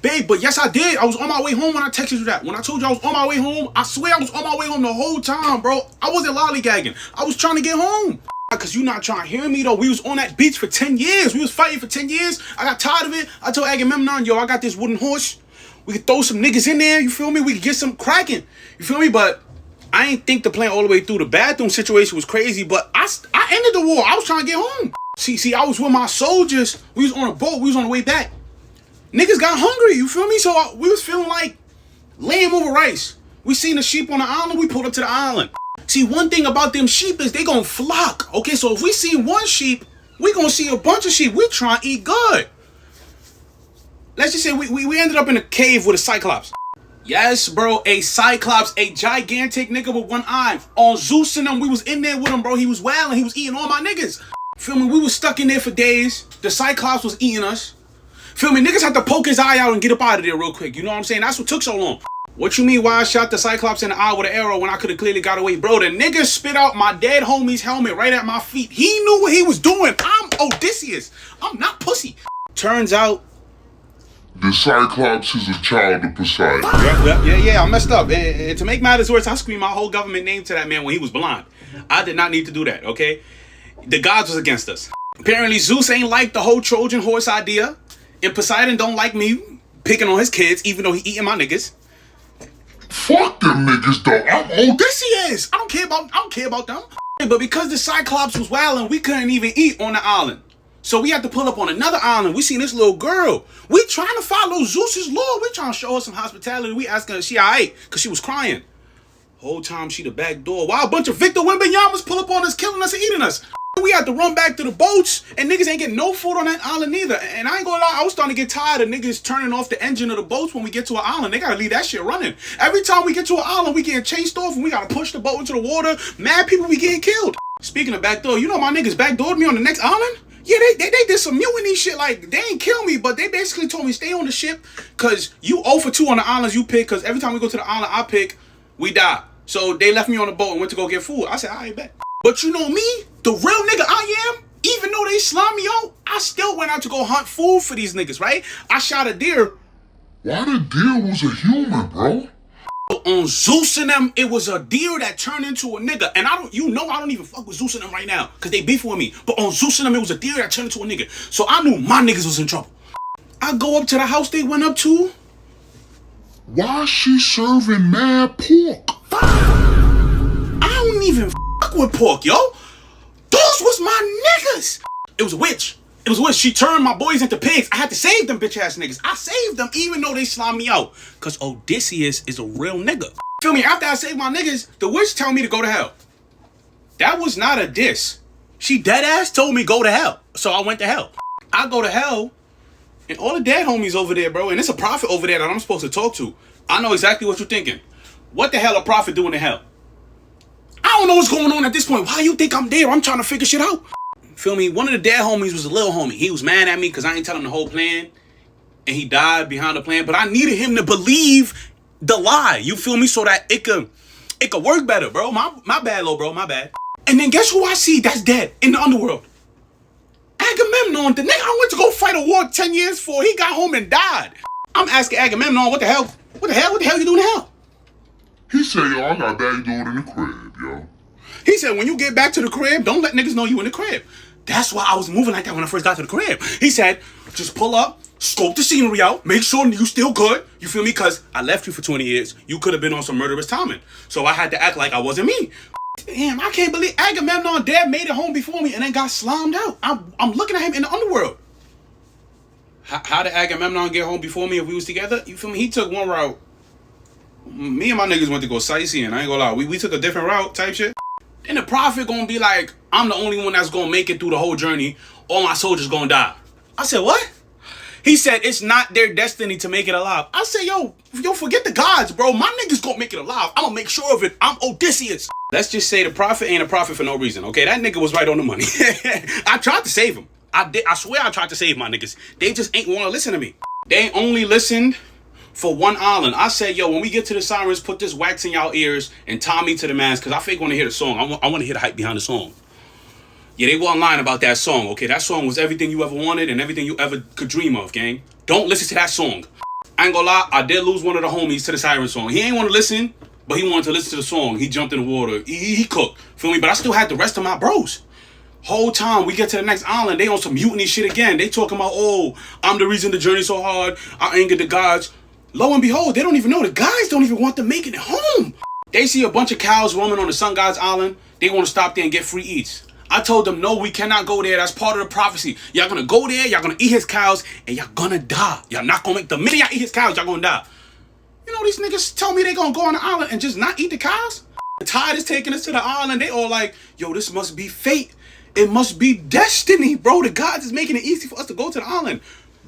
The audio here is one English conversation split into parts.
Babe, but yes, I did. I was on my way home when I texted you that. When I told you I was on my way home, I swear I was on my way home the whole time, bro. I wasn't lollygagging. I was trying to get home. Cause you not trying to hear me though. We was on that beach for 10 years. We was fighting for 10 years. I got tired of it. I told Agamemnon, yo, I got this wooden horse. We could throw some niggas in there, you feel me? We could get some cracking. You feel me? But I ain't think the plan all the way through. The bathroom situation was crazy, but I ended the war. I was trying to get home. See, I was with my soldiers. We was on a boat. We was on the way back. Niggas got hungry, you feel me? So we was feeling like lamb over rice. We seen the sheep on the island, we pulled up to the island. See, one thing about them sheep is they gonna flock. Okay, so if we see one sheep, we gonna see a bunch of sheep. We trying to eat good. Let's just say we ended up in a cave with a cyclops. Yes, bro, a cyclops, a gigantic nigga with one eye. On Zeus and them, we was in there with him, bro. He was wilding, he was eating all my niggas. Feel me? We was stuck in there for days. The cyclops was eating us. Feel me? Niggas had to poke his eye out and get up out of there real quick. You know what I'm saying? That's what took so long. What you mean why I shot the Cyclops in the eye with an arrow when I could have clearly got away? Bro, the nigga spit out my dead homie's helmet right at my feet. He knew what he was doing. I'm Odysseus. I'm not pussy. Turns out the Cyclops is a child of Poseidon. Yeah, I messed up. And to make matters worse, I screamed my whole government name to that man when he was blind. I did not need to do that, okay? The gods was against us. Apparently, Zeus ain't like the whole Trojan horse idea. And Poseidon don't like me picking on his kids, even though he eating my niggas. Fuck them niggas though. I'm Odysseus. I don't care about them. But because the Cyclops was wilding, we couldn't even eat on the island. So we had to pull up on another island. We seen this little girl. We trying to follow Zeus's law. We trying to show her some hospitality. We asking her if she alright, because she was crying. Whole time she the back door. While a bunch of Victor Wembanyama's pull up on us, killing us and eating us. We had to run back to the boats, and niggas ain't getting no food on that island either. And I ain't gonna lie, I was starting to get tired of niggas turning off the engine of the boats when we get to an island. They gotta leave that shit running. Every time we get to an island, we getting chased off, and we gotta push the boat into the water. Mad people be getting killed. Speaking of backdoor, you know my niggas backdoored me on the next island? Yeah, they did some mutiny shit. Like, they ain't kill me, but they basically told me stay on the ship, cause you 0 for 2 on the islands you pick, cause every time we go to the island I pick, we die. So they left me on the boat and went to go get food. I said, I ain't bet. But you know me, the real nigga I am, even though they slime me out, I still went out to go hunt food for these niggas, right? I shot a deer. Why the deer was a human, bro? On Zeus and them, it was a deer that turned into a nigga. And I don't even fuck with Zeus and them right now, because they beefing with me. But on Zeus and them, it was a deer that turned into a nigga. So I knew my niggas was in trouble. I go up to the house they went up to. Why she serving mad pork? I don't even fuck with pork, yo. Those was my niggas. It was a witch. She turned my boys into pigs. I had to save them bitch ass niggas. I saved them even though they slimed me out. Cause Odysseus is a real nigga. Feel me? After I saved my niggas, the witch told me to go to hell. That was not a diss. She dead ass told me go to hell. So I went to hell. I go to hell, and all the dead homies over there, bro, and it's a prophet over there that I'm supposed to talk to. I know exactly what you're thinking. What the hell a prophet doing in hell? I don't know what's going on at this point. Why you think I'm there? I'm trying to figure shit out. Feel me? One of the dead homies was a little homie. He was mad at me because I ain't tell him the whole plan. And he died behind the plan. But I needed him to believe the lie. You feel me? So that it could work better, bro. My bad, little bro. My bad. And then guess who I see that's dead in the underworld? Agamemnon, the nigga I went to go fight a war 10 years for. He got home and died. I'm asking Agamemnon, what the hell you doing in hell? He said, yo, I got back door in the crib, yo. He said, when you get back to the crib, don't let niggas know you in the crib. That's why I was moving like that when I first got to the crib. He said, just pull up, scope the scenery out, make sure you still good. You feel me? Because I left you for 20 years. You could have been on some murderous timing. So I had to act like I wasn't me. Damn, I can't believe Agamemnon dad made it home before me and then got slimed out. I'm looking at him in the underworld. How did Agamemnon get home before me if we was together? You feel me? He took one route. Me and my niggas went to go sightseeing. I ain't gonna lie. We took a different route type shit. Then the prophet gonna be like, I'm the only one that's gonna make it through the whole journey. All my soldiers gonna die. I said, what? He said, it's not their destiny to make it alive. I said, yo, forget the gods, bro. My niggas gonna make it alive. I'm gonna make sure of it. I'm Odysseus. Let's just say the prophet ain't a prophet for no reason, okay? That nigga was right on the money. I tried to save him. I swear I tried to save my niggas. They just ain't want to listen to me. They only listened for one island. I said, yo, when we get to the sirens, put this wax in y'all ears and tie me to the mast, because I fake want to hear the song. I want to hear the hype behind the song. Yeah, they weren't lying about that song, okay? That song was everything you ever wanted and everything you ever could dream of, gang. Don't listen to that song. I ain't gonna lie, I did lose one of the homies to the Siren song. He ain't want to listen, but he wanted to listen to the song. He jumped in the water. He cooked. Feel me? But I still had the rest of my bros. Whole time we get to the next island, they on some mutiny shit again. They talking about, oh, I'm the reason the journey's so hard. I angered the gods. Lo and behold, they don't even know. The guys don't even want them making it home. They see a bunch of cows roaming on the Sun God's Island. They want to stop there and get free eats. I told them, no, we cannot go there. That's part of the prophecy. Y'all gonna go there, y'all gonna eat his cows, and y'all gonna die. Y'all not gonna make, the minute y'all eat his cows, y'all gonna die. You know, these niggas tell me they gonna go on the island and just not eat the cows? The tide is taking us to the island. They all like, yo, this must be fate. It must be destiny, bro. The gods is making it easy for us to go to the island.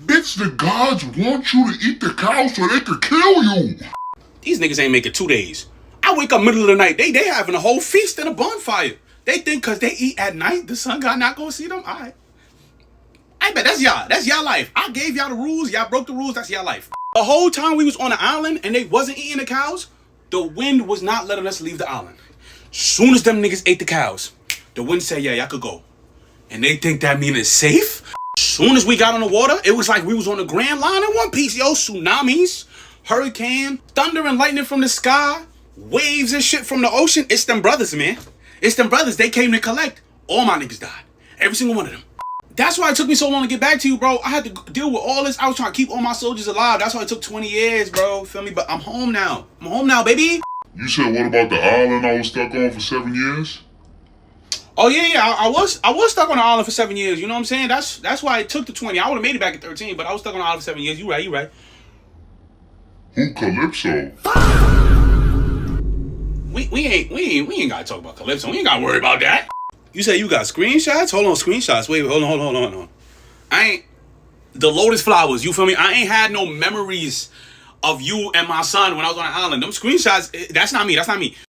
Bitch, the gods want you to eat the cow so they could kill you. These niggas ain't making 2 days. I wake up middle of the night. They having a whole feast and a bonfire. They think because they eat at night, the sun god not gonna see them. All right. I bet that's y'all. That's y'all life. I gave y'all the rules. Y'all broke the rules. That's y'all life. The whole time we was on the island and they wasn't eating the cows, the wind was not letting us leave the island. Soon as them niggas ate the cows, the wind said, yeah, y'all could go. And they think that mean it's safe? Soon as we got on the water, it was like we was on the Grand Line in One Piece, yo. Tsunamis, hurricane, thunder and lightning from the sky, waves and shit from the ocean. It's them brothers, man. It's them brothers. They came to collect. All my niggas died. Every single one of them. That's why it took me so long to get back to you, bro. I had to deal with all this. I was trying to keep all my soldiers alive. That's why it took 20 years, bro. Feel me? But I'm home now. I'm home now, baby. You said what about the island I was stuck on for 7 years? Oh yeah, I was stuck on the island for 7 years. You know what I'm saying? That's why it took the 20. I would have made it back at 13, but I was stuck on the island for 7 years. You right. Who Calypso? We ain't gotta talk about Calypso. We ain't gotta worry about that. You say you got screenshots? Hold on, screenshots. Wait, hold on. I ain't the Lotus Flowers. You feel me? I ain't had no memories of you and my son when I was on the island. Them screenshots. That's not me.